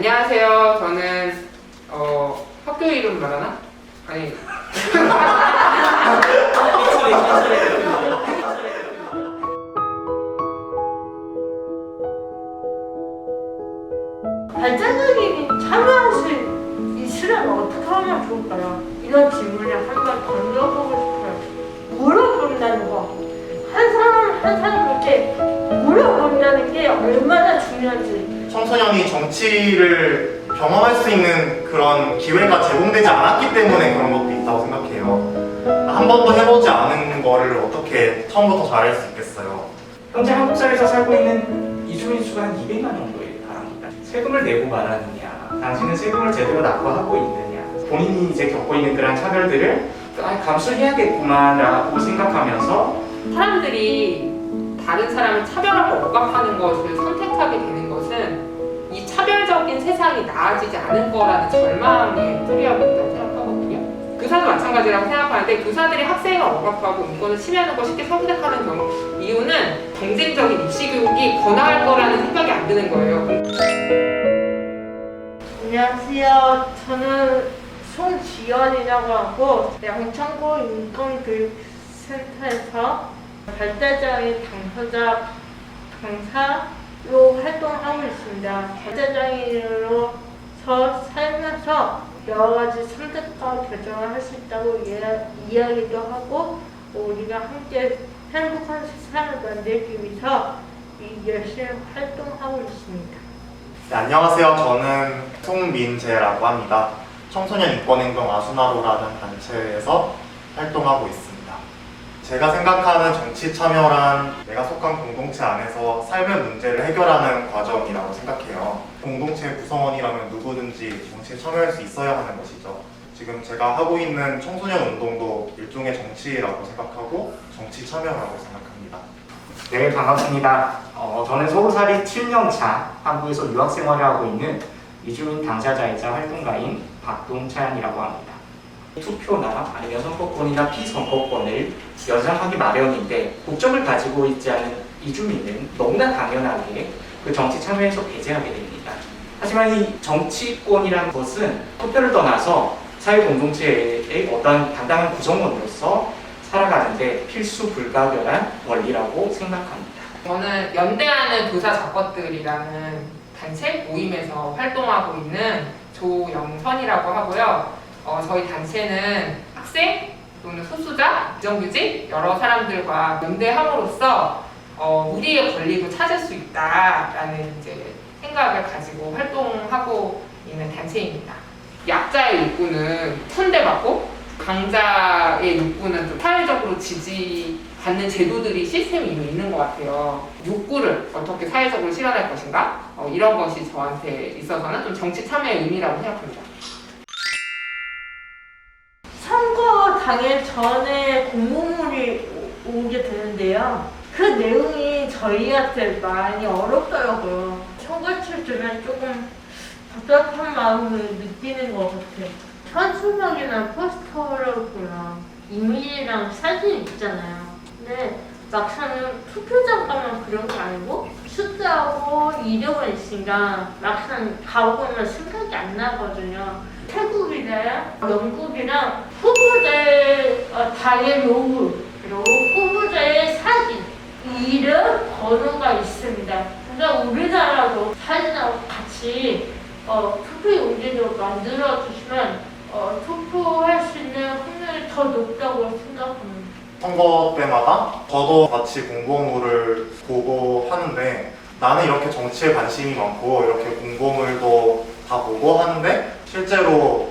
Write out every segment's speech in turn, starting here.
안녕하세요. 저는 학교 이름 말하나? 아니. 발전적인 참여할 수 있으려면 어떻게 하면 좋을까요? 이런 질문을 한번 던져보고 싶어요. 물어본다는 거. 한 사람에게 물어본다는 게 얼마나 중요한지. 청소년이 정치를 경험할 수 있는 그런 기회가 제공되지 않았기 때문에 그런 것도 있다고 생각해요. 한 번도 해보지 않은 거를 어떻게 처음부터 잘할 수 있겠어요. 현재 한국 사회에서 살고 있는 이주민 수가 한 200만 정도에 달합니다. 세금을 내고 말하느냐, 당신은 세금을 제대로 납부하고 있느냐, 본인이 이제 겪고 있는 그런 차별들을 감수해야겠구만라고 생각하면서 사람들이 다른 사람을 차별하고 억압하는 것을 선택하게 되는 것은 이 차별적인 세상이 나아지지 않을 거라는 절망에 뿌리하고 있다고 생각하거든요. 교사도 마찬가지라고 생각하는데 교사들이 학생을 억압하고 인권을 침해하는 걸 쉽게 선택하는 경우 이유는 경쟁적인 입시 교육이 권할 거라는 생각이 안 드는 거예요. 안녕하세요. 저는 송지연이라고 하고 양천구 인권교육센터에서 발달장애 당사자 강사로 활동하고 있습니다. 발달장애인으로서 살면서 여러 가지 선택과 결정을 할 수 있다고 이야기도 하고 우리가 함께 행복한 세상을 만들기 위해서 열심히 활동하고 있습니다. 네, 안녕하세요. 저는 송민재라고 합니다. 청소년 인권행동 아수나로라는 단체에서 활동하고 있습니다. 제가 생각하는 정치 참여란 내가 속한 공동체 안에서 삶의 문제를 해결하는 과정이라고 생각해요. 공동체 구성원이라면 누구든지 정치에 참여할 수 있어야 하는 것이죠. 지금 제가 하고 있는 청소년 운동도 일종의 정치라고 생각하고 정치 참여라고 생각합니다. 네, 반갑습니다. 저는 서울살이 7년차 한국에서 유학 생활을 하고 있는 이주민 당사자이자 활동가인 박동찬이라고 합니다. 투표나 아니면 선거권이나 피선거권을 연장하기 마련인데 목적을 가지고 있지 않은 이주민은 너무나 당연하게 그 정치 참여에서 배제하게 됩니다. 하지만 이 정치권이라는 것은 투표를 떠나서 사회 공동체의 어떤 당당한 구성원으로서 살아가는데 필수 불가결한 원리라고 생각합니다. 저는 연대하는 교사 작것들이라는 단체 모임에서 활동하고 있는 조영선이라고 하고요. 저희 단체는 학생 또는 소수자, 비정규직 여러 사람들과 연대함으로써 우리의 권리도 찾을 수 있다라는 이제 생각을 가지고 활동하고 있는 단체입니다. 약자의 욕구는 천대받고 강자의 욕구는 좀 사회적으로 지지받는 제도들이 시스템이 이미 있는 것 같아요. 욕구를 어떻게 사회적으로 실현할 것인가? 이런 것이 저한테 있어서는 좀 정치 참여의 의미라고 생각합니다. 선거 당일 전에 공보물이 오게 되는데요. 그 내용이 저희한테 많이 어렵더라고요. 선거 칠 때는 조금 답답한 마음을 느끼는 것 같아요. 현수막이나 포스터를 보면 이미지랑 사진이 있잖아요. 근데 막상 투표장 가면 그런 게 아니고 숫자하고 이름은 있으니까 막상 가보면 생각이 안 나거든요. 태국이랑 영국이랑 후보자의 당일 요구 그리고 후보자의 사진, 이름, 번호가 있습니다. 그래서 우리나라도 사진하고 같이 투표 용지도 만들어 주시면 투표할 수 있는 확률이 더 높다고 생각합니다. 선거 때마다 저도 같이 공보물을 보고 하는데 나는 이렇게 정치에 관심이 많고 이렇게 공보물도 다 보고 하는데 실제로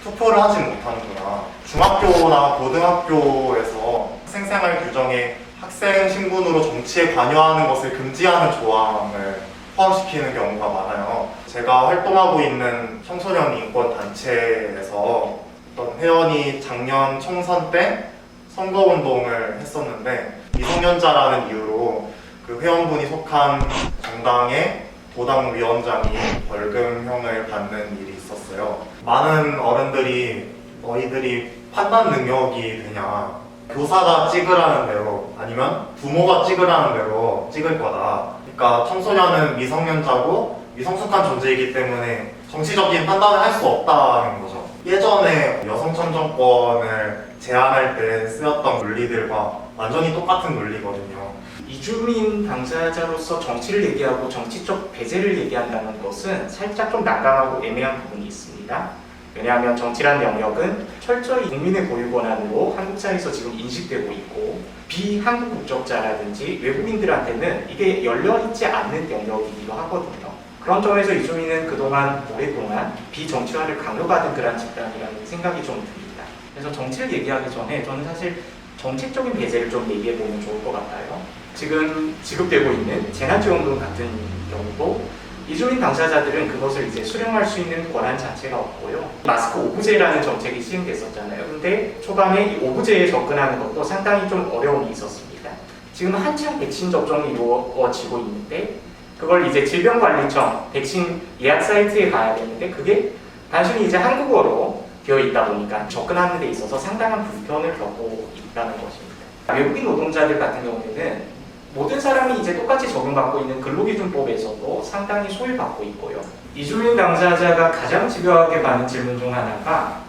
투표를 하지 못하는구나. 중학교나 고등학교에서 학생생활 규정에 학생 신분으로 정치에 관여하는 것을 금지하는 조항을 포함시키는 경우가 많아요. 제가 활동하고 있는 청소년 인권 단체에서 어떤 회원이 작년 총선 때 선거운동을 했었는데 미성년자라는 이유로 그 회원분이 속한 정당의 도당위원장이 벌금형을 받는 일이 있었어요. 많은 어른들이 너희들이 판단 능력이 되냐, 교사가 찍으라는 대로 아니면 부모가 찍으라는 대로 찍을 거다. 그러니까 청소년은 미성년자고 미성숙한 존재이기 때문에 정치적인 판단을 할 수 없다는 거죠. 예전에 여성천 정권을 제안할 때 쓰였던 논리들과 완전히 똑같은 논리거든요. 이주민 당사자로서 정치를 얘기하고 정치적 배제를 얘기한다는 것은 살짝 좀 난감하고 애매한 부분이 있습니다. 왜냐하면 정치란 영역은 철저히 국민의 고유 권한으로 한국 사회에서 지금 인식되고 있고 비한국 국적자라든지 외국인들한테는 이게 열려있지 않는 영역이기도 하거든요. 그런 점에서 이주민은 그동안 오랫동안 비정치화를 강요받은 그런 집단이라는 생각이 좀 듭니다. 그래서 정치를 얘기하기 전에 저는 사실 정책적인 배제를 좀 얘기해보면 좋을 것 같아요. 지금 지급되고 있는 재난지원금 같은 경우도 이주민 당사자들은 그것을 이제 수령할 수 있는 권한 자체가 없고요. 마스크 오부제라는 정책이 시행됐었잖아요. 근데 초반에 이 오부제에 접근하는 것도 상당히 좀 어려움이 있었습니다. 지금 한창 백신 접종이 이루어지고 있는데 그걸 이제 질병관리청 백신 예약 사이트에 가야 되는데 그게 단순히 이제 한국어로 되어 있다 보니까 접근하는 데 있어서 상당한 불편을 겪고 있다는 것입니다. 외국인 노동자들 같은 경우에는 모든 사람이 이제 똑같이 적용받고 있는 근로기준법에서도 상당히 소외받고 있고요. 이주민 당사자가 가장 집요하게 받는 질문 중 하나가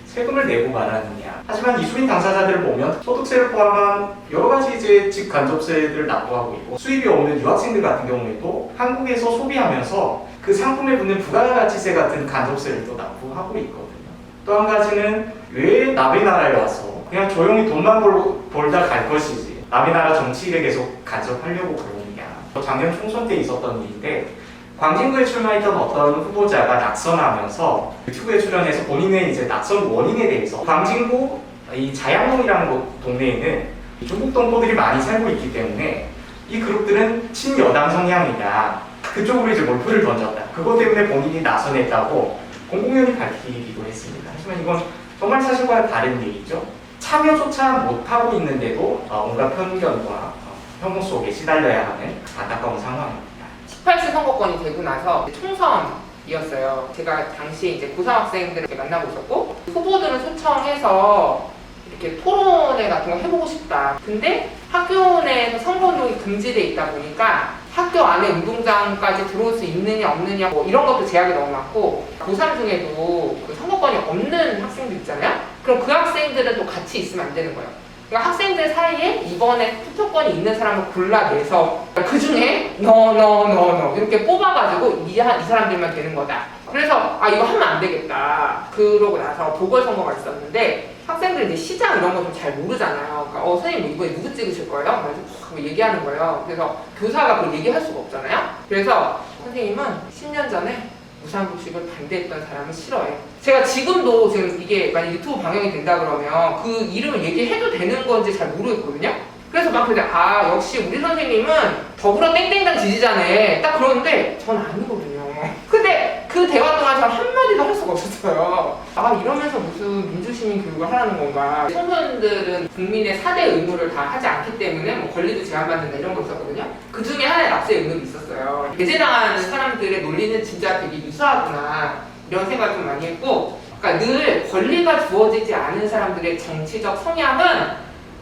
세금을 내고 말하느냐. 하지만 이주민 당사자들을 보면 소득세를 포함한 여러 가지 이제 직간접세를 납부하고 있고 수입이 없는 유학생들 같은 경우에도 한국에서 소비하면서 그 상품에 붙는 부가가치세 같은 간접세를 또 납부하고 있거든요. 또 한 가지는 왜 남의 나라에 와서 그냥 조용히 돈만 벌다 갈 것이지 남의 나라 정치일에 계속 간섭하려고 그러느냐. 작년 총선 때 있었던 일인데 광진구에 출마했던 어떤 후보자가 낙선하면서 유튜브에 출연해서 본인의 이제 낙선 원인에 대해서 광진구 이 자양동이라는 동네에는 중국 동포들이 많이 살고 있기 때문에 이 그룹들은 친여당 성향이다. 그쪽으로 이제 몰표를 던졌다. 그것 때문에 본인이 낙선했다고 공공연히 밝히기도 했습니다. 하지만 이건 정말 사실과 다른 얘기죠. 참여조차 못하고 있는데도 온갖 편견과 혐오 속에 시달려야 하는 안타까운 상황입니다. 18세 선거권이 되고 나서 총선이었어요. 제가 당시에 이제 고3 학생들을 이렇게 만나고 있었고 후보들을 초청해서 이렇게 토론회 같은 거 해보고 싶다. 근데 학교 내에서 선거운동이 금지돼 있다 보니까 학교 안에 운동장까지 들어올 수 있느냐 없느냐 뭐 이런 것도 제약이 너무 많고 고3 중에도 그 선거권이 없는 학생들 있잖아요. 그럼 그 학생들은 또 같이 있으면 안 되는 거예요. 그러니까 학생들 사이에 이번에 투표권이 있는 사람을 골라내서 그 중에 너 이렇게 뽑아가지고 이 사람들만 되는 거다. 그래서 이거 하면 안 되겠다. 그러고 나서 보궐선거가 있었는데 학생들이 이제 시장 이런 거 좀 잘 모르잖아요. 그러니까 선생님 뭐 이번에 누구 찍으실 거예요? 그래서 얘기하는 거예요. 그래서 교사가 그걸 얘기할 수가 없잖아요. 그래서 선생님은 10년 전에 무상급식을 반대했던 사람은 싫어해. 제가 지금도 지금 이게 만약 유튜브 방영이 된다 그러면 그 이름을 얘기해도 되는 건지 잘 모르겠거든요. 그래서 막 그래 역시 우리 선생님은 더불어 땡땡당 지지자네 딱 그러는데 전 아니거든요. 근데 그 대화 동안 전 한마디도 할 수가 없었어요. 이러면서 무슨 민주시민 교육을 하라는 건가. 청소년들은 국민의 4대 의무를 다 하지 않기 때문에 뭐 권리도 제한받는다 이런 거 있었거든요. 그 중에 하나의 납세 의무도 있었어요. 배제당하는 사람들의 논리는 진짜 되게 유사하구나 이런 생각을 좀 많이 했고, 그러니까 늘 권리가 주어지지 않은 사람들의 정치적 성향은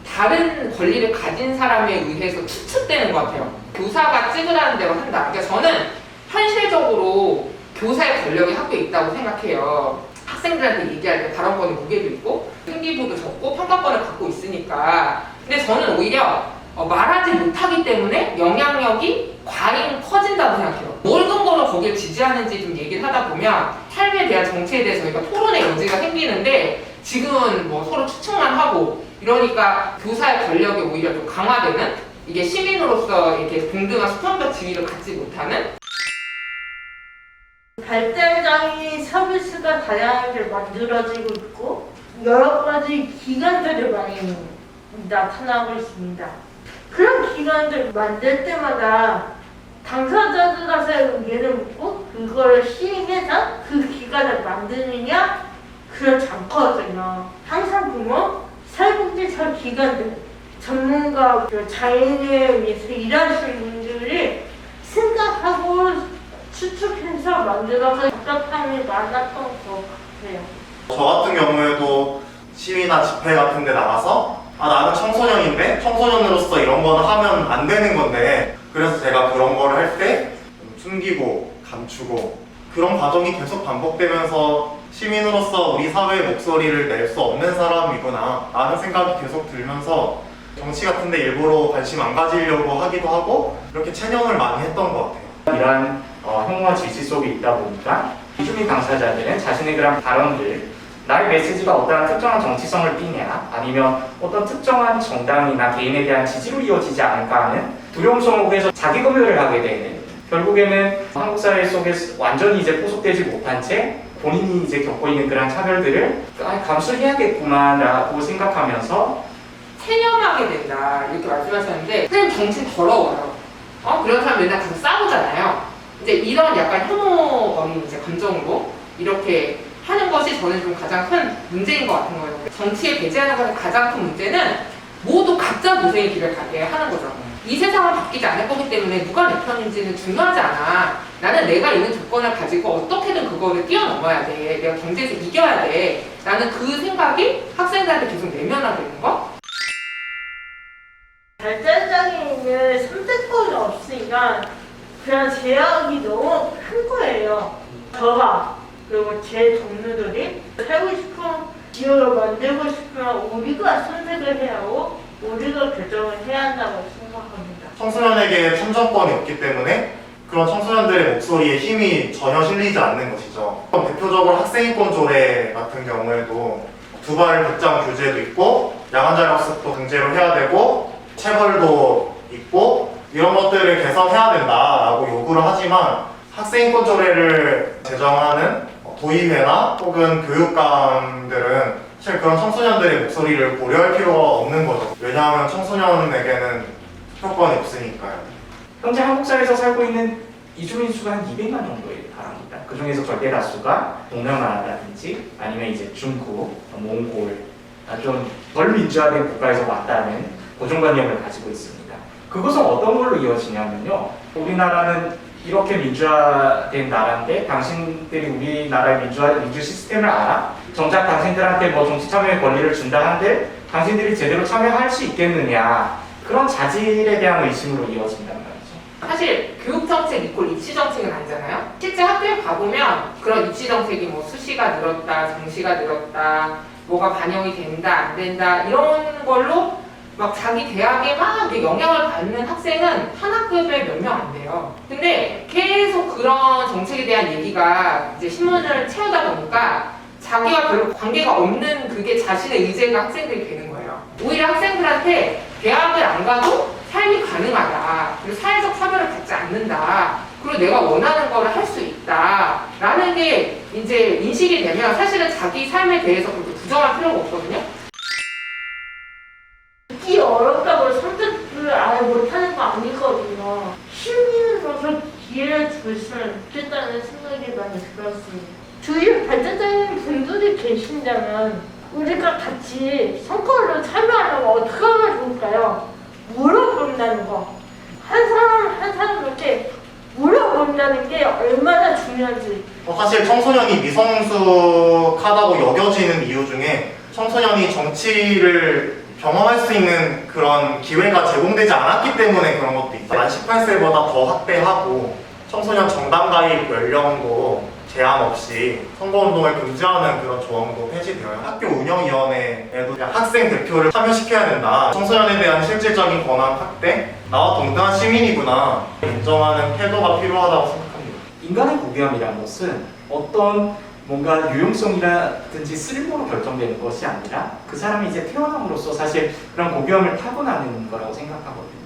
다른 권리를 가진 사람에 의해서 추측되는 것 같아요. 교사가 찍으라는 대로 한다. 그러니까 저는 현실적으로 교사의 권력이 학교에 있다고 생각해요. 학생들한테 얘기할 때 발언권의 무게도 있고 생기부도 적고 평가권을 갖고 있으니까. 근데 저는 오히려 말하지 못하기 때문에 영향력이 과잉 커진다고 생각해요. 뭘 근거로 거기를 지지하는지 좀 얘기를 하다 보면 삶에 대한 정치에 대해서 그러니까 토론의 여지가 생기는데 지금은 뭐 서로 추측만 하고 이러니까 교사의 권력이 오히려 좀 강화되는, 이게 시민으로서 이렇게 동등한 수평적 지위를 갖지 못하는. 발달장애인 서비스가 다양하게 만들어지고 있고 여러 가지 기관들이 많이 나타나고 있습니다. 그런 기관들 만들 때마다 당사자들한테 의견을 묻고 그거를 시행해서 그 기관을 만드느냐? 그렇지 않거든요. 항상 보면 사회복지사 기관들, 전문가, 장애인을 위해서 일하시는 분들이 생각하고 추측해서 만들어서 답답함이 많았던 것 같아요. 저 같은 경우에도 시위나 집회 같은 데 나가서 나는 청소년인데 청소년으로서 이런 거는 하면 안 되는 건데, 그래서 제가 그런 거를 할 때 숨기고 감추고 그런 과정이 계속 반복되면서 시민으로서 우리 사회의 목소리를 낼 수 없는 사람이구나 라는 생각이 계속 들면서 정치 같은데 일부러 관심 안 가지려고 하기도 하고 이렇게 체념을 많이 했던 것 같아요. 이러한 혐오와 질시 속에 있다 보니까 이주민 당사자들은 자신의 그런 발언들, 나의 메시지가 어떠한 특정한 정치성을 띠냐 아니면 어떤 특정한 정당이나 개인에 대한 지지로 이어지지 않을까 하는 두려움 속에서 자기 검열을 하게 되는, 결국에는 한국 사회 속에 완전히 이제 포섭되지 못한 채 본인이 이제 겪고 있는 그런 차별들을 감수해야겠구만라고 생각하면서 체념하게 된다 이렇게 말씀하셨는데 선생님 정치는 더러워요. 그런 사람 맨날 가서 싸우잖아요. 이제 이런 약간 혐오 어린 이제 감정으로 이렇게 하는 것이 저는 좀 가장 큰 문제인 것 같은 거예요. 정치에 배제하는 것의 가장 큰 문제는 모두 각자 고생의 길을 가게 하는 거죠. 이 세상은 바뀌지 않을 거기 때문에 누가 내 편인지는 중요하지 않아. 나는 내가 있는 조건을 가지고 어떻게든 그거를 뛰어넘어야 돼. 내가 경제에서 이겨야 돼. 나는 그 생각이 학생들한테 계속 내면화되는 거? 발전장애 있는 선택권이 없으니까 그런 제약이 너무 큰 거예요. 저가 그리고 제 동료들이 살고 싶은 지역을 만들고 싶으면 우리가 선택을 해야 하고 우리가 결정을 해야 한다고 생각합니다. 청소년에게 참정권이 없기 때문에 그런 청소년들의 목소리에 힘이 전혀 실리지 않는 것이죠. 대표적으로 학생인권 조례 같은 경우에도 두발 극장 규제도 있고 야간 자율학습도 강제로 해야 되고 체벌도 있고 이런 것들을 개선해야 된다라고 요구를 하지만 학생인권 조례를 제정하는 도의회나 혹은 교육감들은 사실 그런 청소년들의 목소리를 고려할 필요가 없는 거죠. 왜냐하면 청소년에게는 투표권이 없으니까요. 현재 한국 사회에서 살고 있는 이주민 수가 한 200만 정도에 달합니다. 그 중에서 절대 다수가 동남아라든지 아니면 이제 중국, 몽골, 좀 덜 민주화된 국가에서 왔다는 고정관념을 가지고 있습니다. 그것은 어떤 걸로 이어지냐면요. 우리나라는 이렇게 민주화된 나라인데 당신들이 우리나라의 민주 시스템을 알아? 정작 당신들한테 뭐 정치 참여의 권리를 준다 한들 당신들이 제대로 참여할 수 있겠느냐, 그런 자질에 대한 의심으로 이어진단 말이죠. 사실 교육정책 이꼴 입시정책은 아니잖아요. 실제 학교에 가보면 그런 입시정책이 뭐 수시가 늘었다, 정시가 늘었다, 뭐가 반영이 된다, 안 된다 이런 걸로 막 자기 대학에 막 영향을 받는 학생은 한 학급에 몇 명 안 돼요. 근데 계속 그런 정책에 대한 얘기가 이제 신문을 채우다 보니까 자기와 별로 관계가 없는 그게 자신의 의제가 학생들이 되는 거예요. 오히려 학생들한테 대학을 안 가도 삶이 가능하다. 그리고 사회적 차별을 받지 않는다. 그리고 내가 원하는 거를 할 수 있다. 라는 게 이제 인식이 되면 사실은 자기 삶에 대해서 그렇게 부정할 필요가 없거든요. 듣기 어렵다고 선택을 아예 못하는 거 아니거든요. 시민으로서 기회를 줬으면 좋겠다는 생각이 많이 들었습니다. 주위에 발전장애인 분들이 계신다면 우리가 같이 선거를 참여하려면 어떻게 하면 좋을까요? 물어본다는 거. 한 사람 이렇게 물어본다는 게 얼마나 중요한지. 사실 청소년이 미성숙하다고 여겨지는 이유 중에 청소년이 정치를 경험할 수 있는 그런 기회가 제공되지 않았기 때문에 그런 것도 있다. 만 18세보다 더 확대하고 청소년 정당 가입 연령도 제한 없이 선거운동을 금지하는 그런 조항도 폐지되어요. 학교 운영위원회에도 학생 대표를 참여시켜야 된다. 청소년에 대한 실질적인 권한 확대, 나와 동등한 시민이구나 인정하는 태도가 필요하다고 생각합니다. 인간의 고귀함이라는 것은 어떤 뭔가 유용성이라든지 쓸모로 결정되는 것이 아니라 그 사람이 이제 태어남으로써 사실 그런 고귀함을 타고나는 거라고 생각하거든요.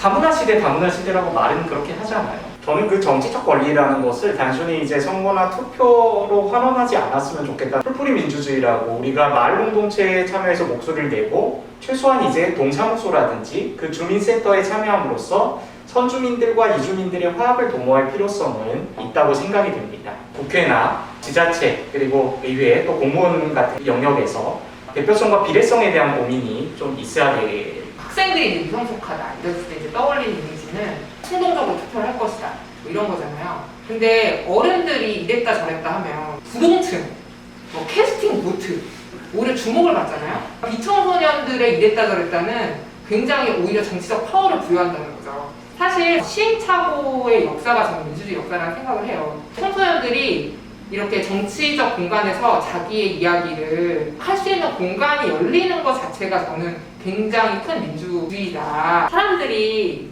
다문화 시대라고 말은 그렇게 하잖아요. 저는 그 정치적 권리라는 것을 단순히 이제 선거나 투표로 환원하지 않았으면 좋겠다. 풀뿌리 민주주의라고 우리가 마을 공동체에 참여해서 목소리를 내고 최소한 이제 동사무소라든지 그 주민센터에 참여함으로써 선주민들과 이주민들의 화합을 도모할 필요성은 있다고 생각이 됩니다. 국회나 지자체 그리고 의회 또 공무원 같은 영역에서 대표성과 비례성에 대한 고민이 좀 있어야 될. 학생들이 이제 미성숙하다 이랬을 때 이제 떠올리는 이미지는 충동적으로 투표를 할 것이다 뭐 이런 거잖아요. 근데 어른들이 이랬다 저랬다 하면 부동층, 뭐 캐스팅 보트 오히려 주목을 받잖아요. 비청소년들의 이랬다 저랬다는 굉장히 오히려 정치적 파워를 부여한다는 거죠. 사실 시행착오의 역사가 저는 민주주의 역사라는 생각을 해요. 청소년들이 이렇게 정치적 공간에서 자기의 이야기를 할 수 있는 공간이 열리는 것 자체가 저는 굉장히 큰 민주주의다. 사람들이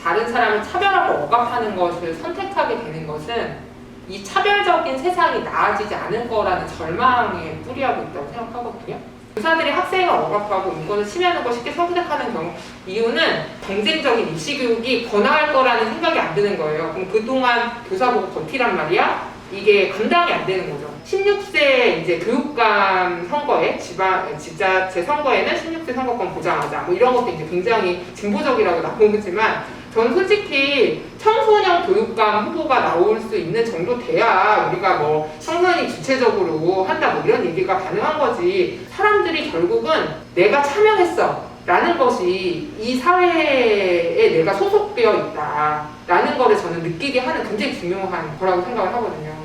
다른 사람을 차별하고 억압하는 것을 선택하게 되는 것은 이 차별적인 세상이 나아지지 않을 거라는 절망에 뿌리하고 있다고 생각하거든요. 교사들이 학생을 억압하고 인권을 침해하는 걸 쉽게 선택하는 경우 이유는 경쟁적인 입시교육이 번화할 거라는 생각이 안 드는 거예요. 그럼 그동안 교사 보고 버티란 말이야? 이게 감당이 안 되는 거죠. 16세 이제 교육감 선거에 지자체 선거에는 16세 선거권 보장하자 뭐 이런 것도 이제 굉장히 진보적이라고 나오지만 저는 솔직히 청소년 교육감 후보가 나올 수 있는 정도 돼야 우리가 뭐 청소년이 주체적으로 한다 뭐 이런 얘기가 가능한 거지. 사람들이 결국은 내가 참여했어 라는 것이 이 사회에 내가 소속되어 있다 라는 거를 저는 느끼게 하는 굉장히 중요한 거라고 생각을 하거든요.